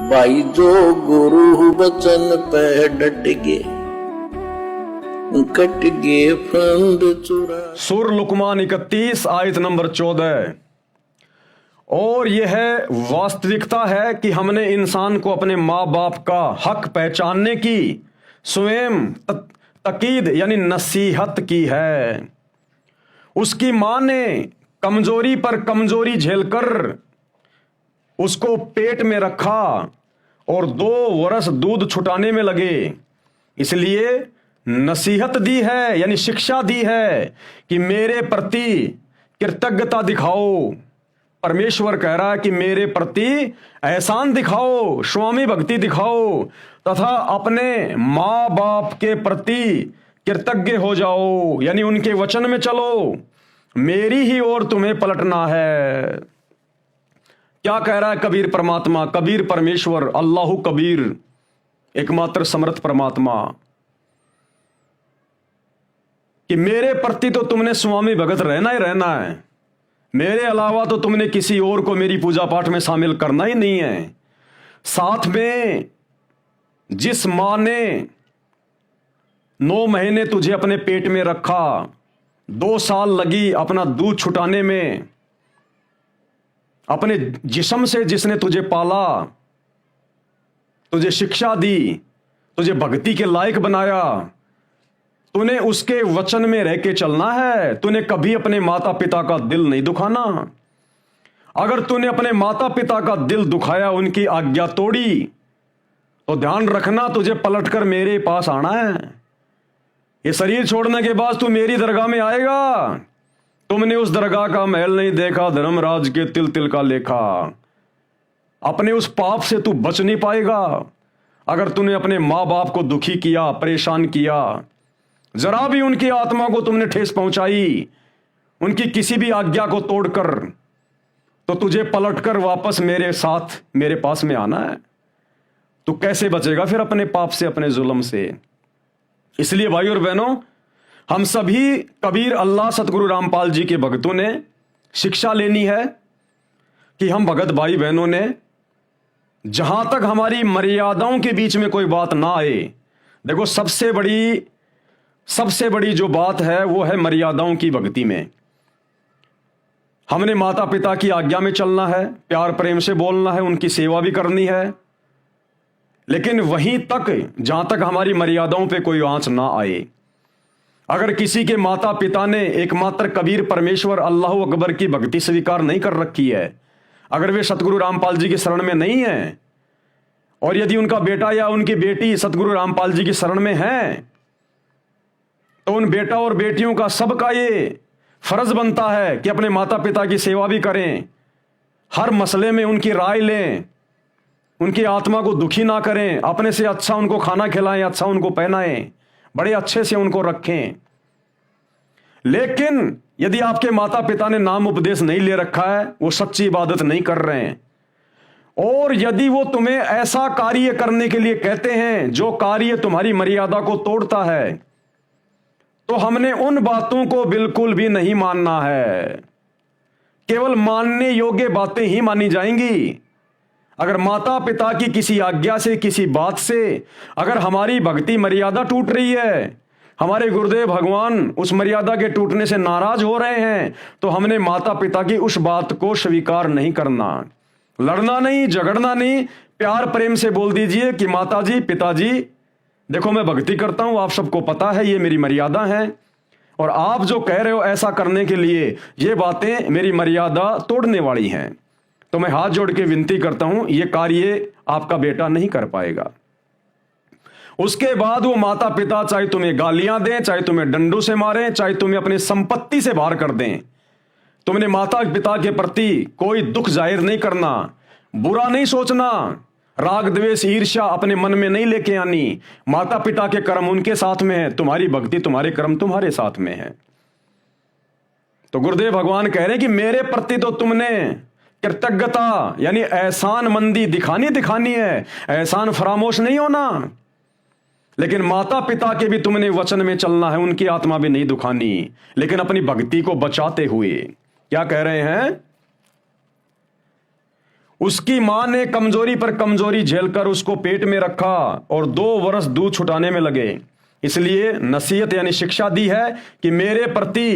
भाई जो गुरु वचन पे डट गे, कट गे फंद चुरा। सूर लुकमान 31 आयत नंबर 14। और यह वास्तविकता है कि हमने इंसान को अपने माँ बाप का हक पहचानने की स्वयं तकीद यानी नसीहत की है। उसकी माँ ने कमजोरी पर कमजोरी झेलकर उसको पेट में रखा और 2 वर्ष दूध छुटाने में लगे, इसलिए नसीहत दी है यानी शिक्षा दी है कि मेरे प्रति कृतज्ञता दिखाओ। परमेश्वर कह रहा है कि मेरे प्रति एहसान दिखाओ, स्वामी भक्ति दिखाओ तथा अपने माँ बाप के प्रति कृतज्ञ हो जाओ, यानी उनके वचन में चलो, मेरी ही ओर तुम्हें पलटना है। क्या कह रहा है कबीर परमात्मा, कबीर परमेश्वर, अल्लाहु कबीर, एकमात्र समर्थ परमात्मा, कि मेरे प्रति तो तुमने स्वामी भगत रहना ही रहना है, मेरे अलावा तो तुमने किसी और को मेरी पूजा पाठ में शामिल करना ही नहीं है। साथ में जिस मां ने 9 महीने तुझे अपने पेट में रखा, 2 साल लगी अपना दूध छुटाने में, अपने जिस्म से जिसने तुझे पाला, तुझे शिक्षा दी, तुझे भक्ति के लायक बनाया, तूने उसके वचन में रह के चलना है। तूने कभी अपने माता पिता का दिल नहीं दुखाना। अगर तूने अपने माता पिता का दिल दुखाया, उनकी आज्ञा तोड़ी, तो ध्यान रखना तुझे पलटकर मेरे पास आना है। ये शरीर छोड़ने के बाद तू मेरी दरगाह में आएगा। तुमने उस दरगाह का महल नहीं देखा, धर्मराज के तिल तिल का लेखा। अपने उस पाप से तू बच नहीं पाएगा अगर तूने अपने माँ बाप को दुखी किया, परेशान किया, जरा भी उनकी आत्मा को तुमने ठेस पहुंचाई, उनकी किसी भी आज्ञा को तोड़कर, तो तुझे पलटकर वापस मेरे साथ मेरे पास में आना है। तू कैसे बचेगा फिर अपने पाप से, अपने जुल्म से? इसलिए भाई और बहनों, हम सभी कबीर अल्लाह सतगुरु रामपाल जी के भक्तों ने शिक्षा लेनी है कि हम भगत भाई बहनों ने जहां तक हमारी मर्यादाओं के बीच में कोई बात ना आए, देखो सबसे बड़ी जो बात है वो है मर्यादाओं की भक्ति में। हमने माता पिता की आज्ञा में चलना है, प्यार प्रेम से बोलना है, उनकी सेवा भी करनी है, लेकिन वहीं तक जहां तक हमारी मर्यादाओं पे कोई आंच ना आए। अगर किसी के माता पिता ने एकमात्र कबीर परमेश्वर अल्लाह अकबर की भक्ति स्वीकार नहीं कर रखी है, अगर वे सतगुरु रामपाल जी की शरण में नहीं है, और यदि उनका बेटा या उनकी बेटी सतगुरु रामपाल जी की शरण में है, तो उन बेटा और बेटियों का सबका ये फर्ज बनता है कि अपने माता पिता की सेवा भी करें, हर मसले में उनकी राय लें, उनकी आत्मा को दुखी ना करें, अपने से अच्छा उनको खाना खिलाएं, अच्छा उनको पहनाएं, बड़े अच्छे से उनको रखें। लेकिन यदि आपके माता पिता ने नाम उपदेश नहीं ले रखा है, वो सच्ची इबादत नहीं कर रहे हैं, और यदि वो तुम्हें ऐसा कार्य करने के लिए कहते हैं जो कार्य तुम्हारी मर्यादा को तोड़ता है, तो हमने उन बातों को बिल्कुल भी नहीं मानना है। केवल मानने योग्य बातें ही मानी जाएंगी। अगर माता पिता की किसी आज्ञा से, किसी बात से अगर हमारी भक्ति मर्यादा टूट रही है, हमारे गुरुदेव भगवान उस मर्यादा के टूटने से नाराज हो रहे हैं, तो हमने माता पिता की उस बात को स्वीकार नहीं करना। लड़ना नहीं, झगड़ना नहीं, प्यार प्रेम से बोल दीजिए कि माताजी, पिताजी, देखो मैं भक्ति करता हूं, आप सबको पता है ये मेरी मर्यादा है, और आप जो कह रहे हो ऐसा करने के लिए, ये बातें मेरी मर्यादा तोड़ने वाली हैं, तो मैं हाथ जोड़ के विनती करता हूं, ये कार्य आपका बेटा नहीं कर पाएगा। उसके बाद वो माता पिता चाहे तुम्हें गालियां दें, चाहे तुम्हें डंडों से मारें, चाहे तुम्हें अपनी संपत्ति से बाहर कर दें, तुमने माता पिता के प्रति कोई दुख जाहिर नहीं करना, बुरा नहीं सोचना, राग द्वेष ईर्ष्या अपने मन में नहीं लेके आनी। माता पिता के कर्म उनके साथ में है, तुम्हारी भक्ति, तुम्हारे कर्म तुम्हारे साथ में है। तो गुरुदेव भगवान कह रहे हैं कि मेरे प्रति तो तुमने कृतज्ञता यानी एहसान मंदी दिखानी है, एहसान फरामोश नहीं होना। लेकिन माता पिता के भी तुमने वचन में चलना है, उनकी आत्मा भी नहीं दुखानी, लेकिन अपनी भक्ति को बचाते हुए। क्या कह रहे हैं? उसकी मां ने कमजोरी पर कमजोरी झेलकर उसको पेट में रखा और 2 वर्ष दूध छुटाने में लगे। इसलिए नसीहत यानी शिक्षा दी है कि मेरे प्रति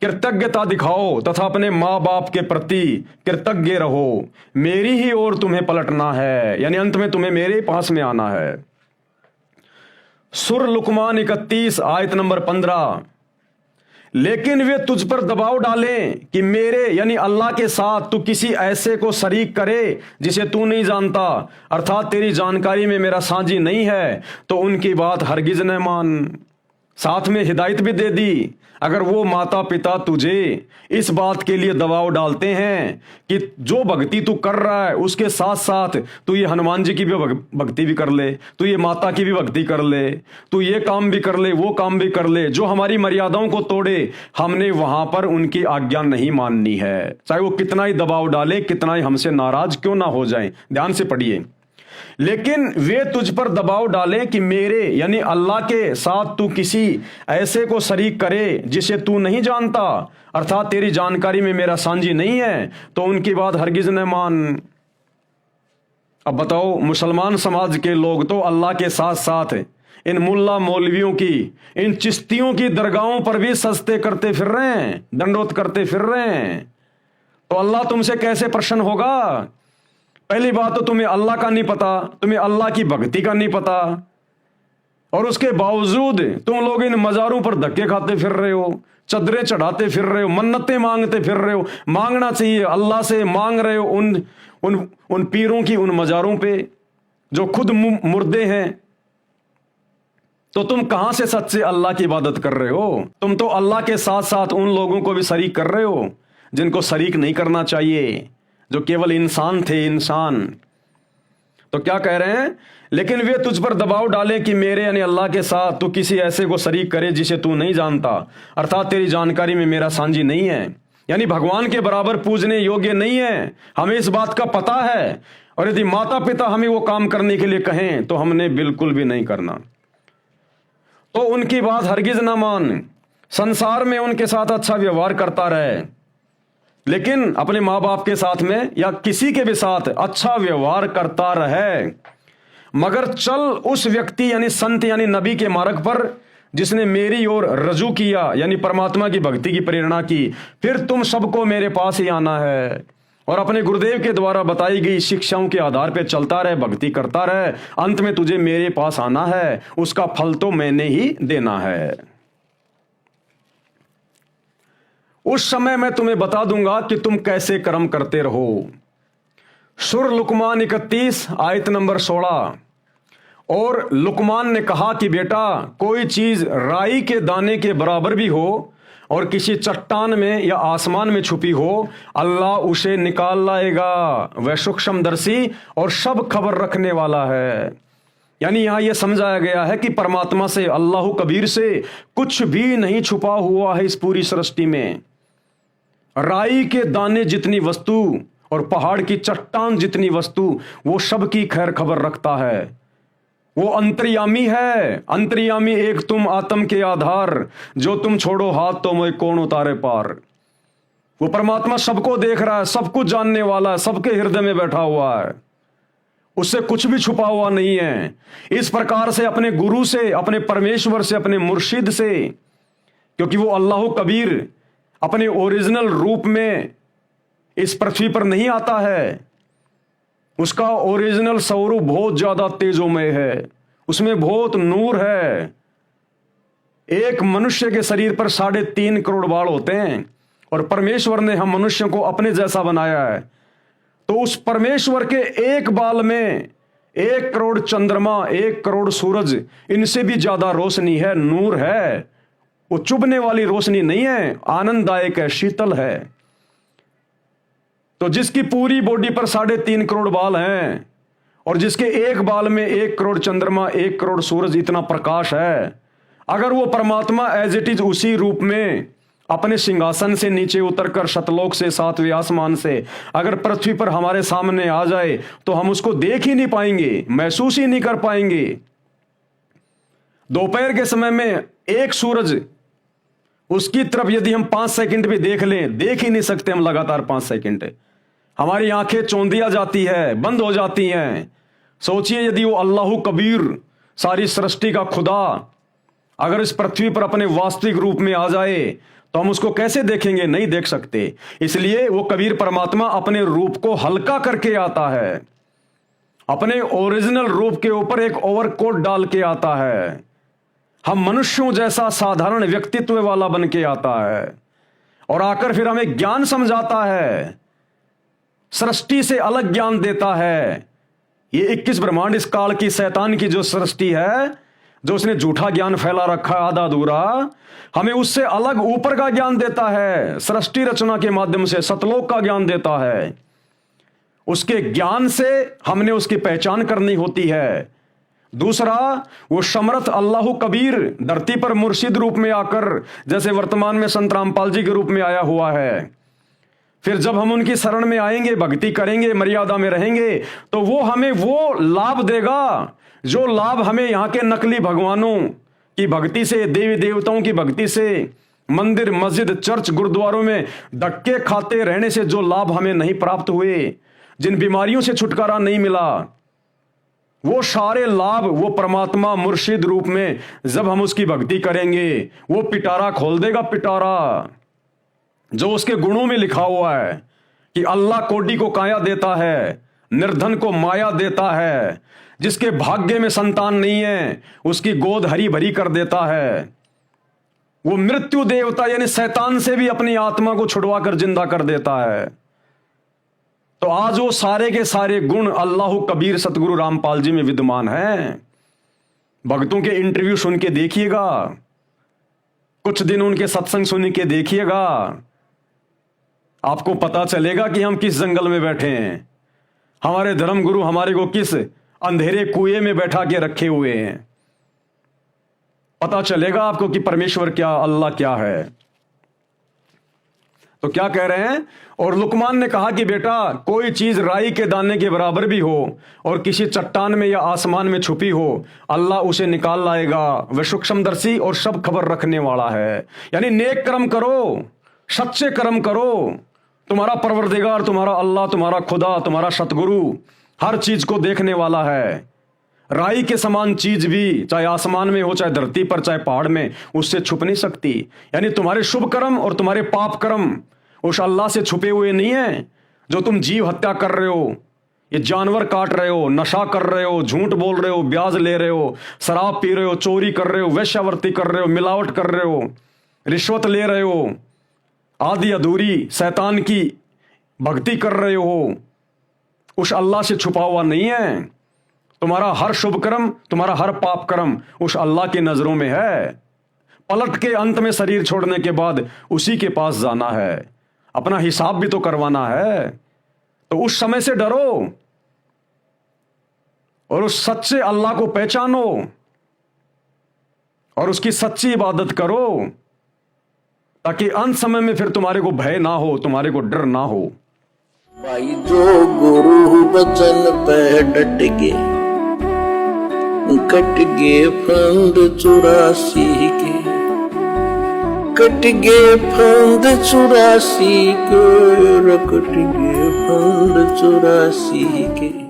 कृतज्ञता दिखाओ तथा अपने माँ बाप के प्रति कृतज्ञ रहो। मेरी ही ओर तुम्हें पलटना है, यानी अंत में तुम्हें मेरे पास में आना है। सुर लुकमान 31 आयत नंबर 15। लेकिन वे तुझ पर दबाव डालें कि मेरे यानी अल्लाह के साथ तू किसी ऐसे को शरीक करे जिसे तू नहीं जानता, अर्थात तेरी जानकारी में मेरा साझी नहीं है, तो उनकी बात हरगिज न मान। साथ में हिदायत भी दे दी, अगर वो माता पिता तुझे इस बात के लिए दबाव डालते हैं कि जो भक्ति तू कर रहा है उसके साथ साथ तू ये हनुमान जी की भी भक्ति भी कर ले, तू ये माता की भी भक्ति कर ले, तू ये काम भी कर ले, वो काम भी कर ले, जो हमारी मर्यादाओं को तोड़े, हमने वहां पर उनकी आज्ञा नहीं माननी है, चाहे वो कितना ही दबाव डाले, कितना ही हमसे नाराज क्यों ना हो जाए। ध्यान से पढ़िए। लेकिन वे तुझ पर दबाव डालें कि मेरे यानी अल्लाह के साथ तू किसी ऐसे को शरीक करे जिसे तू नहीं जानता, अर्थात तेरी जानकारी में मेरा साझी नहीं है, तो उनकी बात हरगिज न मान। अब बताओ, मुसलमान समाज के लोग तो अल्लाह के साथ साथ इन मुल्ला मौलवियों की, इन चिश्तियों की दरगाहों पर भी सजदे करते फिर रहे हैं, दंडोत करते फिर रहे हैं, तो अल्लाह तुमसे कैसे प्रसन्न होगा? पहली बात तो तुम्हें अल्लाह का नहीं पता, तुम्हें अल्लाह की भक्ति का नहीं पता, और उसके बावजूद तुम लोग इन मजारों पर धक्के खाते फिर रहे हो, चदरें चढ़ाते फिर रहे हो, मन्नतें मांगते फिर रहे हो। मांगना चाहिए अल्लाह से, मांग रहे हो उन उन उन पीरों की, उन मजारों पे जो खुद मुर्दे हैं। तो तुम कहां से सच्चे अल्लाह की इबादत कर रहे हो? तुम तो अल्लाह के साथ साथ उन लोगों को भी शरीक कर रहे हो जिनको शरीक नहीं करना चाहिए, जो केवल इंसान थे, इंसान। तो क्या कह रहे हैं? लेकिन वे तुझ पर दबाव डालें कि मेरे यानी अल्लाह के साथ तू किसी ऐसे को शरीक करे जिसे तू नहीं जानता, अर्थात तेरी जानकारी में मेरा साझी नहीं है, यानी भगवान के बराबर पूजने योग्य नहीं है। हमें इस बात का पता है, और यदि माता पिता हमें वो काम करने के लिए कहें तो हमने बिल्कुल भी नहीं करना। तो उनकी बात हरगिज ना मान। संसार में उनके साथ अच्छा व्यवहार करता रहे, लेकिन अपने माँ बाप के साथ में या किसी के भी साथ अच्छा व्यवहार करता रहे, मगर चल उस व्यक्ति यानी संत यानी नबी के मार्ग पर जिसने मेरी ओर रजू किया, यानी परमात्मा की भक्ति की प्रेरणा की। फिर तुम सबको मेरे पास ही आना है और अपने गुरुदेव के द्वारा बताई गई शिक्षाओं के आधार पर चलता रहे, भक्ति करता रहे। अंत में तुझे मेरे पास आना है, उसका फल तो मैंने ही देना है। उस समय मैं तुम्हें बता दूंगा कि तुम कैसे कर्म करते रहो। सुर लुकमान 31 आयत नंबर 16। और लुकमान ने कहा कि बेटा, कोई चीज राई के दाने के बराबर भी हो और किसी चट्टान में या आसमान में छुपी हो, अल्लाह उसे निकाल लाएगा। वह सूक्ष्मदर्शी और सब खबर रखने वाला है। यानी यहां यह समझाया गया है कि परमात्मा से, अल्लाह कबीर से कुछ भी नहीं छुपा हुआ है इस पूरी सृष्टि में। राई के दाने जितनी वस्तु और पहाड़ की चट्टान जितनी वस्तु, वो सब की खैर खबर रखता है। वो अंतर्यामी है। अंतर्यामी एक तुम आत्म के आधार, जो तुम छोड़ो हाथ तो मैं कौन उतारे पार। वो परमात्मा सबको देख रहा है, सब कुछ जानने वाला है, सबके हृदय में बैठा हुआ है, उससे कुछ भी छुपा हुआ नहीं है। इस प्रकार से अपने गुरु से, अपने परमेश्वर से, अपने मुर्शिद से, क्योंकि वो अल्लाह कबीर अपने ओरिजिनल रूप में इस पृथ्वी पर नहीं आता है, उसका ओरिजिनल स्वरूप बहुत ज्यादा तेजोमय है, उसमें बहुत नूर है। एक मनुष्य के शरीर पर 3.5 करोड़ बाल होते हैं, और परमेश्वर ने हम मनुष्यों को अपने जैसा बनाया है। तो उस परमेश्वर के एक बाल में 1 करोड़ चंद्रमा, 1 करोड़ सूरज, इनसे भी ज्यादा रोशनी है, नूर है। वो चुभने वाली रोशनी नहीं है, आनंददायक है, शीतल है। तो जिसकी पूरी बॉडी पर 3.5 करोड़ बाल हैं, और जिसके एक बाल में 1 करोड़ चंद्रमा, 1 करोड़ सूरज, इतना प्रकाश है, अगर वो परमात्मा एज इट इज उसी रूप में अपने सिंहासन से नीचे उतरकर शतलोक से, 7वें आसमान से अगर पृथ्वी पर हमारे सामने आ जाए, तो हम उसको देख ही नहीं पाएंगे, महसूस ही नहीं कर पाएंगे। दोपहर के समय में एक सूरज, उसकी तरफ यदि हम 5 सेकंड भी देख लें, देख ही नहीं सकते हम लगातार 5 सेकंड। हमारी आंखें चौंधिया जाती है, बंद हो जाती हैं। सोचिए यदि वो अल्लाह कबीर, सारी सृष्टि का खुदा, अगर इस पृथ्वी पर अपने वास्तविक रूप में आ जाए तो हम उसको कैसे देखेंगे? नहीं देख सकते। इसलिए वो कबीर परमात्मा अपने रूप को हल्का करके आता है, अपने ओरिजिनल रूप के ऊपर एक ओवरकोट डाल के आता है, हम मनुष्यों जैसा साधारण व्यक्तित्व वाला बन के आता है और आकर फिर हमें ज्ञान समझाता है, सृष्टि से अलग ज्ञान देता है। ये 21 ब्रह्मांड, इस काल की शैतान की जो सृष्टि है, जो उसने झूठा ज्ञान फैला रखा है आधा अधूरा, हमें उससे अलग ऊपर का ज्ञान देता है। सृष्टि रचना के माध्यम से सतलोक का ज्ञान देता है। उसके ज्ञान से हमने उसकी पहचान करनी होती है। दूसरा, वो समर्थ अल्लाह कबीर धरती पर मुर्शिद रूप में आकर, जैसे वर्तमान में संत रामपाल जी के रूप में आया हुआ है, फिर जब हम उनकी शरण में आएंगे, भक्ति करेंगे, मर्यादा में रहेंगे, तो वो हमें वो लाभ देगा जो लाभ हमें यहाँ के नकली भगवानों की भक्ति से, देवी देवताओं की भक्ति से, मंदिर मस्जिद चर्च गुरुद्वारों में धक्के खाते रहने से जो लाभ हमें नहीं प्राप्त हुए, जिन बीमारियों से छुटकारा नहीं मिला, वो सारे लाभ वो परमात्मा मुर्शिद रूप में जब हम उसकी भक्ति करेंगे, वो पिटारा खोल देगा। पिटारा जो उसके गुणों में लिखा हुआ है कि अल्लाह कोडी को काया देता है, निर्धन को माया देता है, जिसके भाग्य में संतान नहीं है उसकी गोद हरी भरी कर देता है। वो मृत्यु देवता यानी शैतान से भी अपनी आत्मा को छुड़वा कर जिंदा कर देता है। तो आज वो सारे के सारे गुण अल्लाह कबीर सतगुरु रामपाल जी में विद्यमान हैं। भक्तों के इंटरव्यू सुन के देखिएगा, कुछ दिन उनके सत्संग सुन के देखिएगा, आपको पता चलेगा कि हम किस जंगल में बैठे हैं। हमारे धर्म गुरु हमारे को किस अंधेरे कुएं में बैठा के रखे हुए हैं। पता चलेगा आपको कि परमेश्वर क्या, अल्लाह क्या है। तो क्या कह रहे हैं? और लुकमान ने कहा कि बेटा, कोई चीज राई के दाने के बराबर भी हो और किसी चट्टान में या आसमान में छुपी हो, अल्लाह उसे निकाल लाएगा। वह सूक्ष्मदर्शी और सब खबर रखने वाला है। यानी नेक कर्म करो, सच्चे कर्म करो, तुम्हारा परवरदिगार, तुम्हारा अल्लाह, तुम्हारा खुदा, तुम्हारा सतगुरु हर चीज को देखने वाला है। राई के समान चीज भी, चाहे आसमान में हो, चाहे धरती पर, चाहे पहाड़ में, उससे छुप नहीं सकती। यानी तुम्हारे शुभ कर्म और तुम्हारे पाप कर्म उस अल्लाह से छुपे हुए नहीं है। जो तुम जीव हत्या कर रहे हो, ये जानवर काट रहे हो, नशा कर रहे हो, झूठ बोल रहे हो, ब्याज ले रहे हो, शराब पी रहे हो, चोरी कर रहे हो, वेश्यावृत्ति कर रहे हो, मिलावट कर रहे हो, रिश्वत ले रहे हो, आधी अधूरी शैतान की भक्ति कर रहे हो, उस अल्लाह से छुपा हुआ नहीं है। तुम्हारा हर शुभ कर्म, तुम्हारा हर पाप कर्म उस अल्लाह की नजरों में है। पलट के अंत में शरीर छोड़ने के बाद उसी के पास जाना है, अपना हिसाब भी तो करवाना है। तो उस समय से डरो और उस सच्चे अल्लाह को पहचानो और उसकी सच्ची इबादत करो, ताकि अंत समय में फिर तुम्हारे को भय ना हो, तुम्हारे को डर ना हो। भाई जो गुरु बचन पे डट गए, कट गए फंद 84 के, कट गए फंद 84 के, कट गए फंद 84 के।